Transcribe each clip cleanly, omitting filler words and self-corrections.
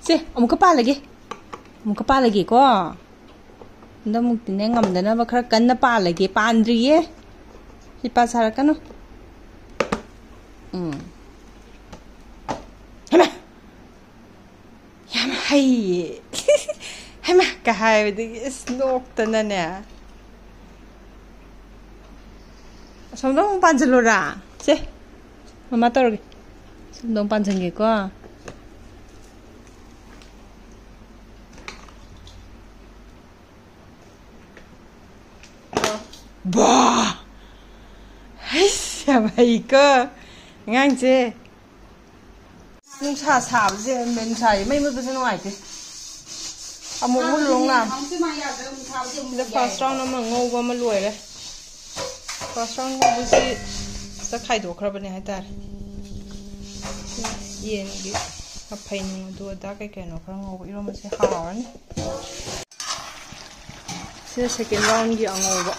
ꯁꯦ ꯑꯃꯨꯛꯀ ꯄꯥꯜꯂꯒꯦ ꯑꯃꯨꯛꯀ ꯄꯥꯜꯂꯒꯦꯀꯣ ꯍꯟꯗꯛꯃꯨꯛꯇꯤꯅꯦ ꯉꯝꯗꯅꯕ ꯈꯔ ꯀꯟꯅ ꯄꯥꯜꯂꯒꯦ ꯄꯥꯟꯗ꯭ꯔꯤꯌꯦ ꯍꯩꯄꯥ ꯁꯥꯔꯛꯀꯅꯨ ꯍꯩꯃꯥ ꯌꯥꯝ ꯍꯩꯌꯦ ꯍꯩꯃꯥ ꯀ ꯍꯥꯏꯕꯗꯒꯤ ꯏꯁ ꯅꯣꯛꯇꯅꯅꯦ ꯑꯁꯣꯝꯗ ꯑꯃꯨꯛ ꯄꯥꯟꯁꯤꯜꯂꯨꯔꯥ ꯁꯦ ꯃꯃꯥ ꯇꯧꯔꯒꯦ ꯁꯣꯝꯗ ꯑꯃꯨꯛ ꯄꯥꯟꯁꯤꯟꯒꯦꯀꯣ ꯕꯥ ꯍꯩꯁ ꯌꯥꯝ ꯍꯩꯀꯣ ꯑꯉꯥꯡꯁꯦ ꯅꯨꯡꯁꯥ ꯁꯥꯕꯁꯦ ꯅꯨꯡꯁꯥꯁꯦ ꯃꯩ ꯃꯨꯠꯄꯁꯦ ꯅꯨꯡꯉꯥꯏꯇꯦ ꯑꯃꯨꯛ ꯃꯨꯠꯂꯨꯔ ꯁꯤꯗ ꯐꯥꯔꯁ ꯔꯥꯎꯟ ꯑꯃ ꯉꯧꯕ ꯑꯃ ꯂꯣꯏꯔꯦ ꯐꯥꯔꯁ ꯔꯥꯎꯟ ꯉꯧꯕꯁꯤ ꯁꯤꯗ ꯈꯥꯏꯗꯣꯛꯈ꯭ꯔꯕꯅꯦ ꯍꯥꯏꯇꯥꯔꯦ ꯌꯦꯟꯒꯤ ꯃꯐꯩ ꯅꯨꯡ ꯑꯗꯨ ꯑꯗꯥ ꯀꯩꯀꯩꯅꯣ ꯈꯔ ꯉꯧꯕ ꯏꯔꯣꯟꯕꯁꯦ ꯍꯥꯎꯔꯅꯤ ꯁꯤꯅ ꯁꯦꯀꯦꯟ ꯔꯥꯎꯟꯒꯤ ꯑꯉꯧꯕ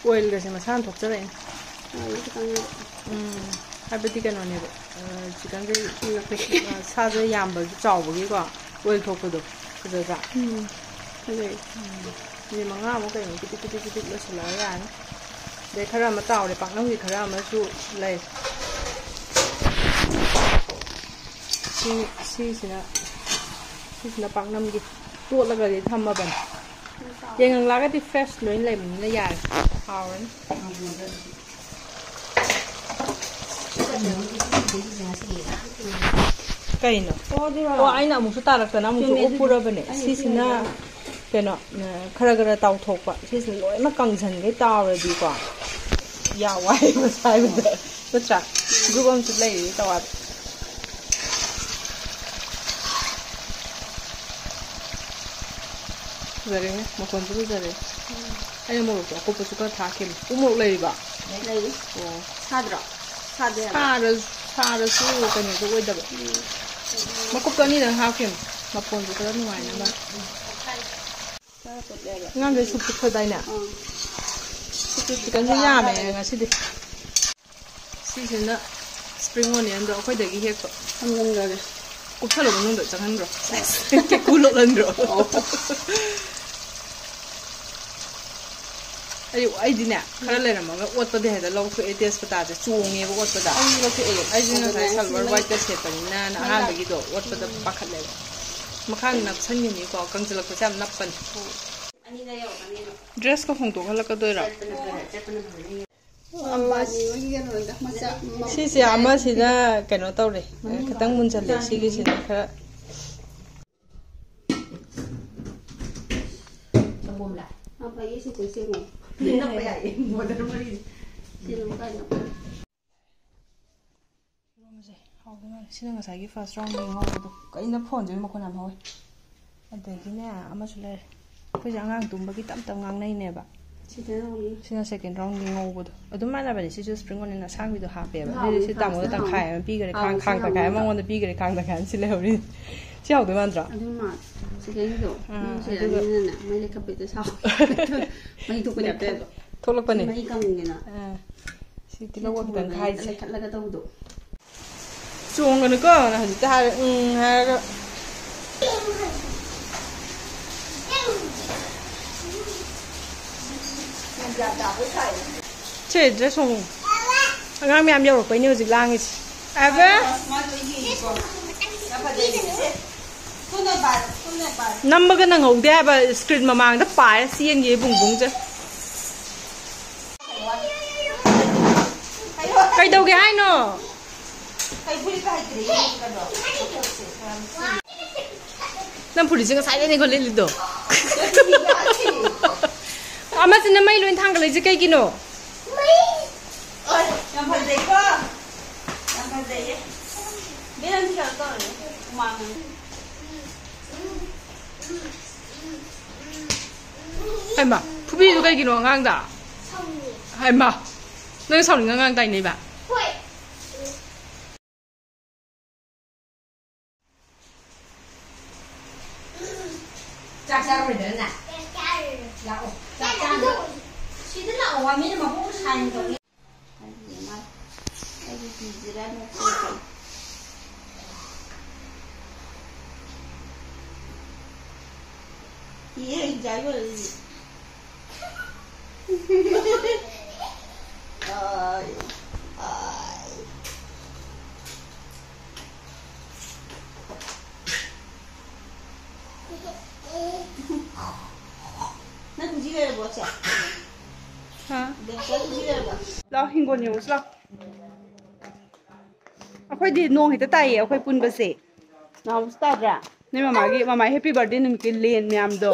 ꯑꯣꯏꯜꯒꯁꯦ ꯃꯁꯥꯅ ꯊꯣꯛꯆꯔꯛꯏꯅꯦ ꯍꯥꯏꯕꯗꯤ ꯀꯩꯅꯣꯅꯦꯕ ꯆꯤꯛꯀꯟꯁꯦ ꯁꯥꯁꯦ ꯌꯥꯝꯕꯒꯤ ꯆꯥꯎꯕꯒꯤꯀꯣ ꯑꯣꯏꯜ ꯊꯣꯛꯄꯗꯣ ꯐꯖꯗ꯭ꯔꯥ ꯐꯖꯩ ꯃꯤꯅꯤꯠ ꯃꯉꯥꯃꯨꯛ ꯀꯩꯅꯣ ꯄꯤꯇꯤꯛ ꯄꯤꯇꯤꯛ ꯄꯤꯇꯤꯛ ꯂꯣꯏꯁꯤꯜꯂꯒ ꯌꯥꯔꯅꯤ ꯑꯗꯩ ꯈꯔ ꯑꯃ ꯇꯥꯎꯔꯦ ꯄꯥꯛꯅꯝꯒꯤ ꯈꯔ ꯑꯃꯁꯨ ꯂꯩ ꯁꯤꯁꯤꯅ ꯄꯥꯛꯅꯝꯒꯤ ꯇꯣꯠꯂꯒꯗꯤ ꯊꯝꯃꯕꯅꯤ ꯌꯥꯏꯉꯪꯂꯥꯒꯗꯤ ꯐ꯭ꯔꯦꯁ ꯂꯣꯏ ꯂꯩꯕꯅꯤꯅ ꯌꯥꯔꯦ ꯍꯥꯎꯔꯅꯤ ꯀꯩꯅꯣ ꯑꯣ ꯑꯩꯅ ꯑꯃꯨꯛꯁꯨ ꯇꯥꯔꯛꯇꯅ ꯑꯃꯨꯛꯁꯨ ꯑꯣꯛꯄꯨꯔꯕꯅꯦ ꯁꯤꯁꯤꯅ ꯀꯩꯅꯣ ꯈꯔ ꯈꯔ ꯇꯥꯎꯊꯣꯛꯄ ꯁꯤꯁꯤꯅ ꯂꯣꯏꯅꯃꯛ ꯀꯪꯁꯟꯈꯩ ꯇꯥꯎꯔꯗꯤꯀꯣ ꯌꯥ ꯋꯥꯏꯕ ꯁꯥꯏꯕꯗ ꯅꯠꯇ꯭ꯔꯥ ꯒ꯭ꯔꯨꯞ ꯑꯃꯁꯨ ꯂꯩꯔꯤ ꯇꯋꯥꯗ ꯐꯖꯔꯦꯅꯦ ꯃꯈꯣꯟꯁꯨ ꯐꯖꯔꯦ ꯑꯩꯅ ꯃꯣꯔꯣꯛꯇꯣ ꯑꯀꯨꯞꯄꯁꯨ ꯈꯔ ꯊꯥꯛꯈꯤꯕꯅꯦ ꯎ ꯃꯣꯔꯣꯛ ꯂꯩꯔꯤꯕ ꯂꯩꯔꯤ ꯑꯣ ꯁꯥꯗ꯭ꯔꯣ ꯁꯥꯗꯦ ꯁꯥꯔꯁꯨ ꯀꯩꯅꯣꯗꯣ ꯑꯣꯏꯗꯕ ꯃꯀꯨꯞꯇꯣ ꯑꯅꯤꯗꯪ ꯍꯥꯞꯈꯤꯕꯅꯦ ꯃꯐꯣꯟꯁꯨ ꯈꯔ ꯅꯨꯡꯉꯥꯏꯅꯕ ꯑꯉꯥꯡꯈꯩ ꯁꯨꯞ ꯄꯤꯛꯊꯗꯥꯏꯅꯦ ꯆꯤꯛꯀꯟꯁꯨ ꯌꯥꯝꯃꯦ ꯉꯁꯤꯗꯤ ꯁꯤꯁꯤꯅ ꯁꯄ꯭ꯔꯤꯡ ꯑꯣꯅꯤꯌꯟꯗꯣ ꯑꯩꯈꯣꯏꯗꯒꯤ ꯍꯦꯛꯄ ꯊꯝꯖꯤꯟꯈ꯭ꯔꯒꯦ ꯀꯨꯞꯁꯜꯂ ꯃꯅꯨꯡꯗ ꯆꯪꯍꯟꯈ꯭ꯔꯣ ꯀꯦꯀꯨ ꯂꯣꯠꯍꯟꯈ꯭ꯔꯣ ꯑꯩꯗꯤꯅꯦ ꯈꯔ ꯂꯩꯔꯝꯃꯒ ꯑꯣꯠꯄꯗ ꯍꯦꯛꯇ ꯂꯧꯊꯣꯛꯑꯦ ꯇꯦꯁꯄꯇꯥꯁꯦ ꯆꯣꯡꯉꯦꯕ ꯑꯣꯠꯄꯗ ꯑꯩꯁꯦ ꯉꯁꯥꯏ ꯁꯜꯋꯥꯔ ꯋꯥꯏꯠꯇ ꯁꯦꯠꯄꯅꯤꯅ ꯑꯍꯥꯟꯕꯒꯤꯗꯣ ꯑꯣꯠꯄꯗ ꯄꯥꯈꯠꯂꯦꯕ ꯃꯈꯥ ꯅꯞꯁꯟꯒꯤꯅꯤꯀꯣ ꯀꯪꯁꯤꯜꯂꯛꯄꯁꯦ ꯌꯥꯝ ꯅꯞꯄꯅꯤ ꯗ꯭ꯔꯦꯁꯀ ꯍꯣꯡꯗꯣꯛꯍꯜꯂꯛꯀꯗꯣꯏꯔꯣ ꯁꯤꯁꯦ ꯑꯃꯁꯤꯅ ꯀꯩꯅꯣ ꯇꯧꯔꯦ ꯈꯤꯇꯪ ꯃꯨꯟꯁꯜꯂꯦ ꯁꯤꯒꯤꯁꯤꯅ ꯈꯔ ꯁꯤꯅ ꯉꯁꯥꯏꯒꯤ ꯐꯥꯔꯁ ꯔꯥꯎꯟꯒꯤ ꯉꯧꯕꯗꯣ ꯀꯩꯅ ꯐꯣꯟꯁꯦ ꯃꯈꯣꯟ ꯌꯥꯝ ꯍꯧꯋꯦ ꯑꯗꯒꯤꯅꯦ ꯑꯃꯁꯨ ꯂꯩꯔꯦ ꯑꯩꯈꯣꯏꯁꯦ ꯑꯉꯥꯡ ꯇꯨꯝꯕꯒꯤ ꯇꯞ ꯇꯞ ꯉꯥꯡꯅꯩꯅꯦꯕ ꯁꯤꯅ ꯁꯦꯀꯦꯟ ꯔꯥꯎꯟꯒꯤ ꯉꯧꯕꯗꯣ ꯑꯗꯨꯝ ꯃꯥꯟꯅꯕꯅꯦ ꯁꯤꯁꯨ ꯁꯄ꯭ꯔꯤꯡ ꯑꯣꯅꯤꯌꯟ ꯑꯁꯥꯡꯕꯤꯗꯣ ꯍꯥꯞꯄꯦꯕ ꯁꯤ ꯇꯥꯃꯣꯗ ꯇꯪꯈꯥꯏ ꯑꯃ ꯄꯤꯈꯔꯦ ꯈꯥꯡ ꯇꯪꯈꯥꯏ ꯑꯃ ꯃꯉꯣꯟꯗ ꯄꯤꯈꯔꯦ ꯈꯥꯡ ꯇꯪꯈꯥꯏ ꯑꯃ ꯁꯤ ꯂꯩꯍꯧꯔꯤ ꯁꯤ ꯍꯥꯎꯗꯣꯏ ꯃꯥꯟꯗ꯭ꯔꯣ ꯊꯣꯛꯂꯛꯄꯅꯦ ꯁꯤ ꯇꯤꯜꯍꯧ ꯈꯤꯇꯪ ꯈꯥꯏꯁꯦ ꯆꯣꯡꯒꯅꯨꯀꯣ ꯍꯧꯖꯤꯛꯇ ꯍꯥꯏꯔꯦ ꯍꯥꯏꯔꯒ ꯁꯦ ꯗ꯭ꯔꯦꯁ ꯍꯣꯡꯉꯨ ꯑꯉꯥꯡ ꯃꯌꯥꯝ ꯌꯧꯔꯛꯄꯩꯅꯦ ꯍꯧꯖꯤꯛ ꯂꯥꯡꯉꯤꯁꯤ ꯑꯕ ꯅꯝꯕꯒ ꯅꯪꯍꯧꯗꯦ ꯍꯥꯏꯕ ꯏꯁꯀ꯭ꯔꯤꯟ ꯃꯃꯥꯡꯗ ꯄꯥꯏꯔ ꯆꯦꯟꯒꯤ ꯕꯨꯡꯕꯨꯡꯁꯦ ꯀꯩꯗꯧꯒꯦ ꯍꯥꯏꯅꯣ ꯅꯪ ꯐꯨꯔꯤꯠꯁꯦ ꯉꯁꯥꯏꯗꯩꯅꯦꯀꯣ ꯂꯤꯠꯂꯤꯗꯣ ꯑꯃꯁꯤꯅ ꯃꯩ ꯂꯣꯏ ꯊꯥꯡꯒꯠꯂꯛꯏꯁꯦ ꯀꯩꯒꯤꯅꯣ ꯌꯥꯝ ꯐꯖꯩꯀꯣ ꯌꯥꯝ ꯐꯖꯩꯌꯦ ꯕꯦꯔꯟꯁꯤ ꯀꯩꯅꯣ ꯇꯧꯔꯅꯤ ꯍꯨꯃꯥꯡꯅꯤ ꯍꯩꯃꯥ ꯐꯨꯕꯤꯗꯨ ꯀꯩꯒꯤꯅꯣ ꯑꯉꯥꯡꯗ ꯍꯩꯃꯥ ꯅꯪ ꯁꯥꯎꯅꯤꯡ ꯑꯉꯥꯡ ꯇꯥꯏꯅꯩꯕ ꯆꯥꯛ ꯆꯥꯔꯣꯏꯗ꯭ꯔꯅ ꯂꯥꯛꯑꯣ ꯆꯥꯛ ꯆꯥꯗꯣ ꯁꯤꯗ ꯂꯥꯛꯑꯣ ꯋꯥ ꯃꯤꯅ ꯃꯕꯨꯡ ꯁꯥꯏꯟ ꯇꯧꯅꯤ ꯑꯩꯒꯤ ꯄꯤꯖꯤꯔꯥ ये जाइबो आई आई ना कुछ ले लो बच्चा हाँ ला हिंगोन यूज़ ला अखोई दी नोंग हित ताई अखोई पुन बसे ना उस तारा नहीं मामा हैप्पी बर्थडे निम के लेन मैम दो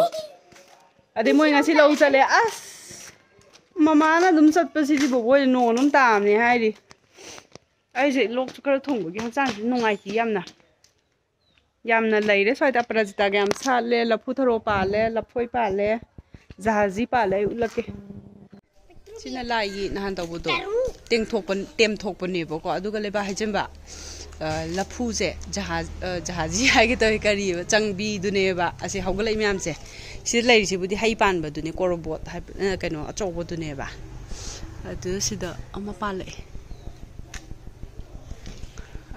अदे मोई ngasi lau chale as mama na dum sat pasi di boy no num tam ne hai ri ai je lok chukar thong gi hachang ji nongai ti yamna leire soita prajita gam sale laphu tharo pa le laphoi pa le jahaji pa le ulake sina lai yi na han tabu do teng thokpan tem thokpan ne bo ko aduga leba hajamba laphu se jahaji hai ge to kari changbi dune ba ase haugalai myam se si lai si budi hai pan ba dune korobot hai kaino achobo dune ba adu sida ama pa le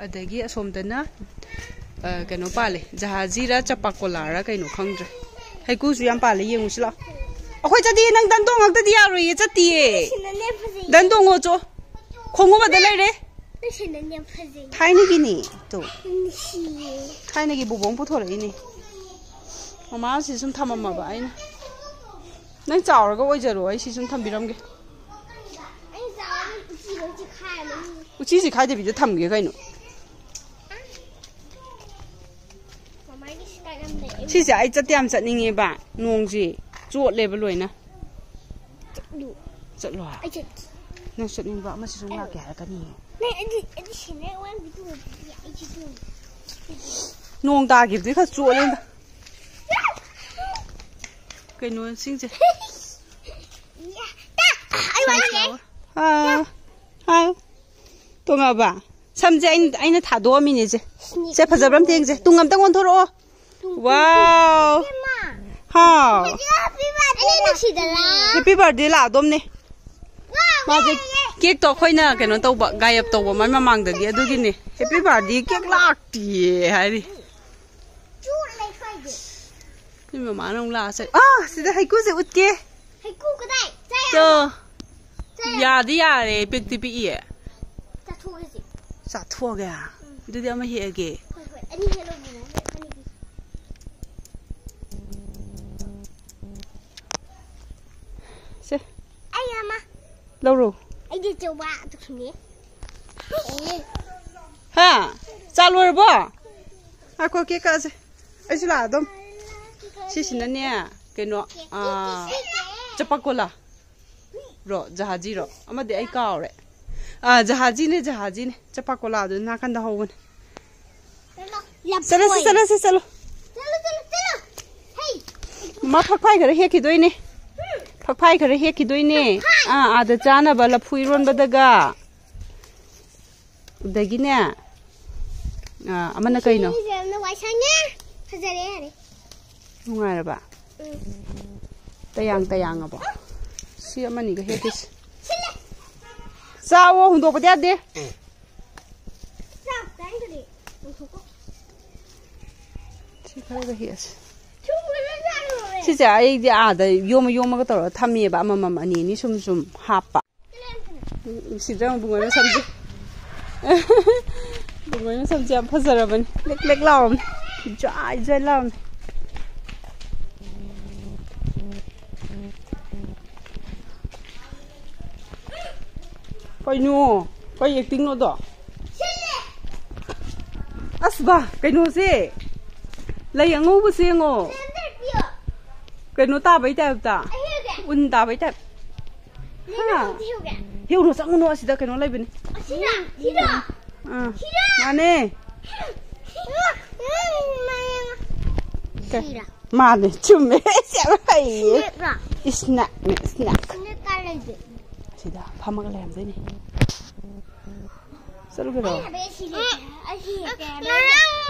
adagi asomdana kaino pa le jahaji ra chapakola ra kaino khangdre haiku su yam pa le yengu sila akhoi chadi nang dan dong ngak ta yaru ye chati ye dan dong ngo cho khongu ba da lai re थाइने की नहीं तो थाइने की बुबोंग पुथो रही नहीं mama सिसुम थम mama बा आइना नंग चावरगा ओइजरो आई सिसुम थम बिरमगे उची से खाइ दे बिदे थमगे कइनो सिसे आई चत्याम चटनिंगे बा नोंजी चोट लेबा लोइना चलो नंग चटनिंग बा मसिसुम लाके हारकनी nong ta kịp thì khát chuột lên cái nuôi sinh chứ tôi ngờ bà xăm chứ anh nó thả đũa mình chứ sẽ phải dập lắm tiền chứ tung ngắm tao ngon thôi rồi wow ha happy birthday là đom nè mà chứ cake to khoi na cái nó tàu bạc gai ập tàu bạc máy mà mang được cái đôi này happy birthday cake lạc tì hay đi nhưng mà má nông la sẽ sẽ hay cú sẽ út kia hay cú cái này chờ ya đi ya đấy biết thì bị gì sa thua cái à đưa đi mà hiểu cái sẽ ai mà lâu rồi anh đi chơi ba tụi mình ha cha luôn rồi à có cái gì ấy là đâu si xin nè cái nó chapakola rồi jahaji rồi ama de ai cao đấy jahaji ne chapakola đó na kan da hawan salo hey ma phak phai khare he ki doi ne phak phai khare he ki doi ne da chana bala phui ron badaga udagi ne amana kai no ngai ra ba tayang aba si amani ga he kis sao hung do pa de si khar ga he si ja ai ja da yoma ga tor thami ba mama ani ni sum hapa si jang bu ngoi samji bu ngoi samji am phasara ban lek law jai law coi nô coi việc tính nó đó asba cái nô xe lấy ăn ngô bữa xe ngô cái nô ta bấy đẹp ta un ta bấy đẹp ha hiểu nó sang nô xí đó cái nô lấy bên mà nè mà nè chum mẹ sẽ phải snack Sida, pama ka lem dini. Salo ka daw?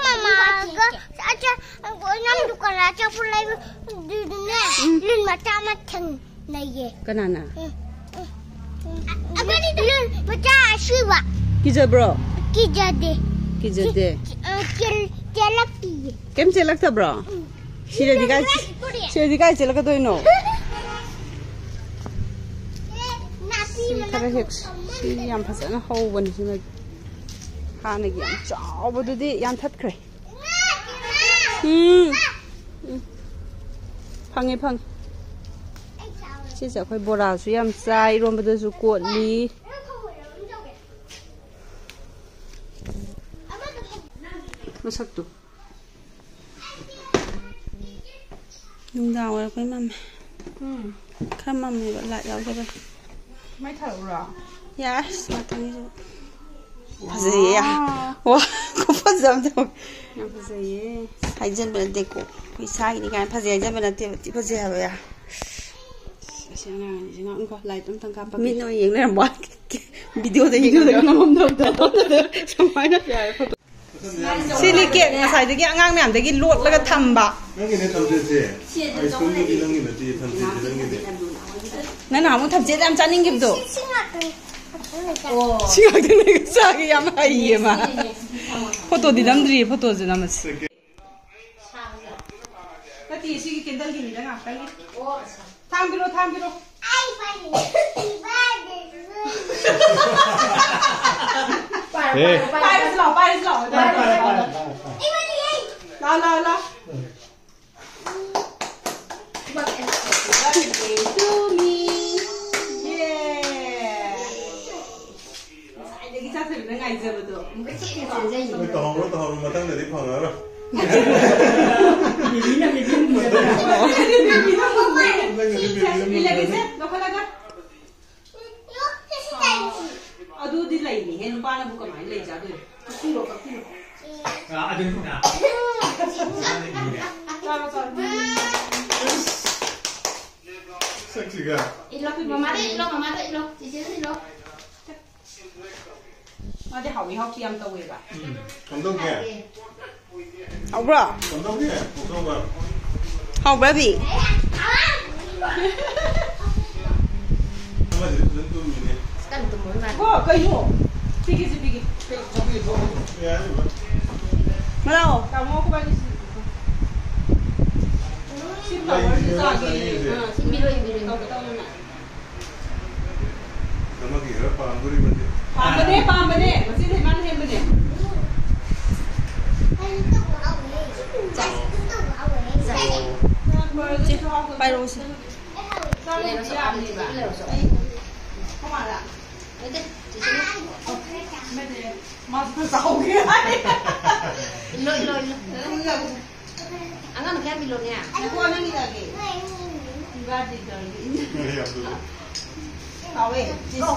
Mama ga acha nam dukan acha pulai dudune lin mata matang naye. Kanana? Apa ni lin mata shiba. Kija bro? Kija de. Kelakti. Kelak Kem celak ta bro? Siya di guys sila ka doon no. Tara hek si yam phasa na hau ban si mag hana gi yam chaw bu di yan that kre. Phang si sa khoi bora su yam sai rom ba su ko li. Masak tu. Nung đào rồi cái mầm. Khá mầm này gọi lại giáo cho đây. Mấy thử rồi? Yes, mà thằng ấy. Gì à? Wow, có phát dầm rồi. Làm gì? Hay dân bên đây cô. Vì sai đi cái phát gì dân bên đây thì phát gì hả vậy à? Xem nào, xem nào cũng có lại tấm thằng cam. Mình nói những này là video thì nó không đâu. Xong rồi nó Silicate ngasai dagi angang myam dagi lot laga thamba nangi ne thamje je ai school ni nangi ne ti thamje je nangi ne na mu thamje am chaning gib do singa de ne sa gi yam hai ma photo di namdri photo je namas tati sigi kendal gi ni da ngak kai thambiro ai pani Paris lo. La. To me. Yeah. Sai de kita thử ngai giờ betul. Nó to mà tăng để đi phòng rồi. Aduh di lain ni, hendak mana buka main lain jadi. Kilo. Ada ni mana? Seksi kan? Mama ilo. Cici ilo. Ada hawi hau kiam tahu ya. Không đâu kìa. Hau bro. Không đâu kìa. Không đâu mà. Hau baby. Mà đến tôi nhìn này. Wah, kayu. Pergi. Ya. Mana? Kamu aku bagi sini. Sini lagi. Sini biru. Nama kira pamburi bende. Pambene. Masih di mana bende? Bay rồi xin. Không mà là. Mà giàu kia. Lo. Angan kaya bilo niya. Ako ano nila lagi? Ibadi dali. Kawe. Go.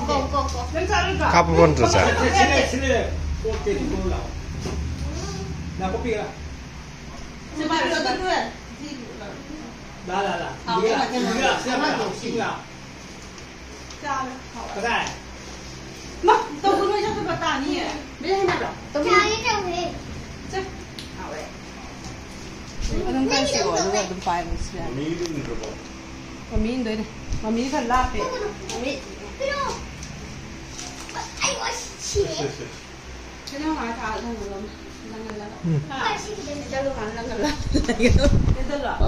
Kapon to sa. Sini. Kopi di pulau. Nah, kopi lah. Sebab lo tu kan. Dah. Siapa? Cái này. Mà tôi cũng nói cho tôi bật tàn nhỉ. Bây giờ thế nào rồi? Tôi Chào với chào về. Chứ. Hảo vậy. Nó đang sửa nó là đừng phải một xíu. Mami itu ni berapa? Mami đây này. Mami phần lạp đấy. Mami. Ai quá chị. Cái nào mà thảo thằng rồi. Cho luôn hả? Lăng. Cái đó là.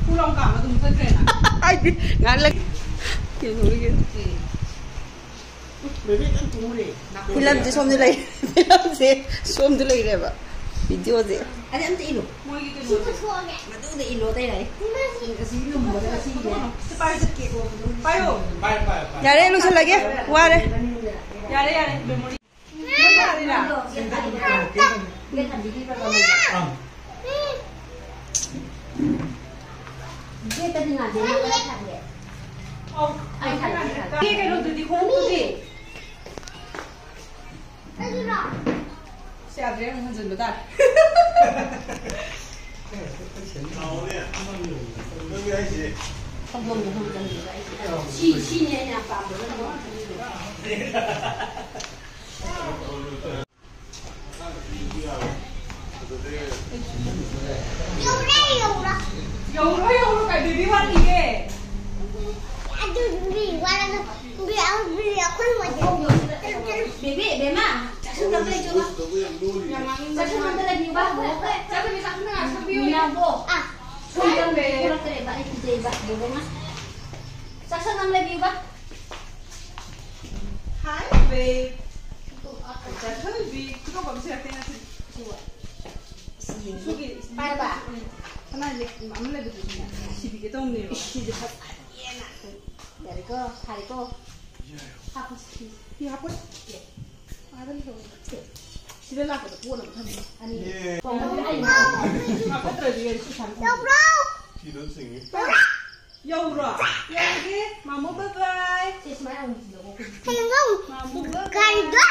Phu long cảm mà tụi mình chơi à? Ai đi. Ngán lên. Kiểu nói cái gì? Film gì xóm đi lấy. Film gì xóm đi lấy vậy. Video gì? Anh em tự Mua cái đồ. mà tôi để ilo đây này. Cái gì lùm mà cái gì này. Bay rất kẹo. Bay không? Bye. Dạ đây lúc sau lại kia. Qua đây. Dạ đây. Memory. Nó đi nào. Cái thằng gì đi vào mình. Cái tên là gì nó cái thằng vậy. Anh thằng. Cái đồ từ đi không có gì. Xe rẽ không dừng được ta. Nào nè. Nó cái gì? Không dừng được. Chi nhà phạm được nó. Dầu nó cái baby one gì kì. Aduh, biar aku mau Bebe, Bema. Sudah beli coba. Saya nanti lagi bah. Saya bisa kena sambil. Minabo. Ah. Sudah bubong á. Sắc sắc năm lên đi bác. Hi, babe. That's her, babe. Chúng ta bấm siapa yang Sugi, Pai ba. Karena mama lagi begini. Si begitu nih. Si cepat. Dari ko, hari ko. Hapus. Iya apa? Ada nih. Sila lah kita pulang kami. Ani. Ai. Apa terjadi di sana? Đâu đâu. Ya udah. Ya oke. Mama bye bye. Sis mai ông được không? Hay không? Mama bye Cái bye. đó.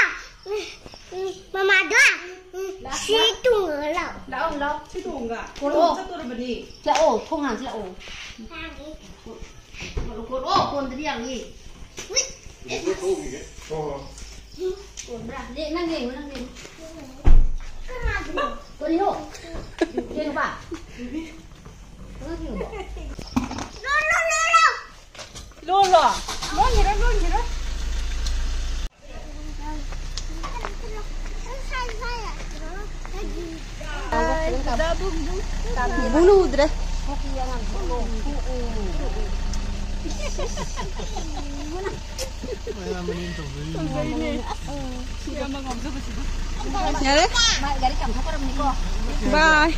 Mama đó. Si tung ở lẩu. Lão ông lão. Itu enggak. Cô Kalau satu udah beli. Là ổ, không hẳn là ổ. Cồn ổ, cồn cái gì gì? Cồn ra, lên năng nghề, năng nghề. Cồn đi hộ. Lên không bà? Nó hiểu bỏ. Lola. Luôn gì đó. Bulu dre. Nyari? Mày gari cảm thấy có đâm này cô. Bye.